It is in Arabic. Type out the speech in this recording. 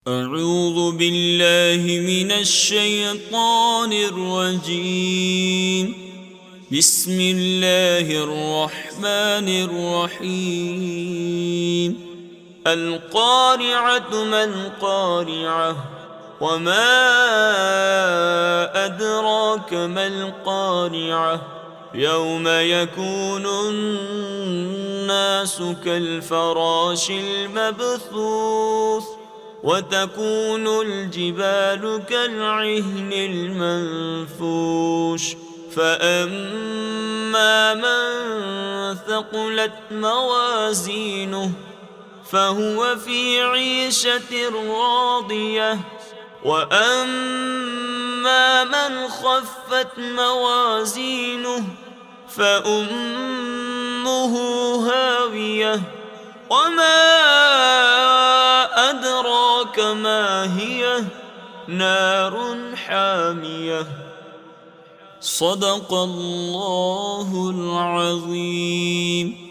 أعوذ بالله من الشيطان الرجيم. بسم الله الرحمن الرحيم. القارعة ما القارعة وما أدراك ما القارعة يوم يكون الناس كالفراش المبثوث وتكون الجبال كالعهن المنفوش فأما من ثقلت موازينه فهو في عيشة راضية وأما من خفت موازينه فأمه هاوية وما أدراك ما هي نار حامية. صدق الله العظيم.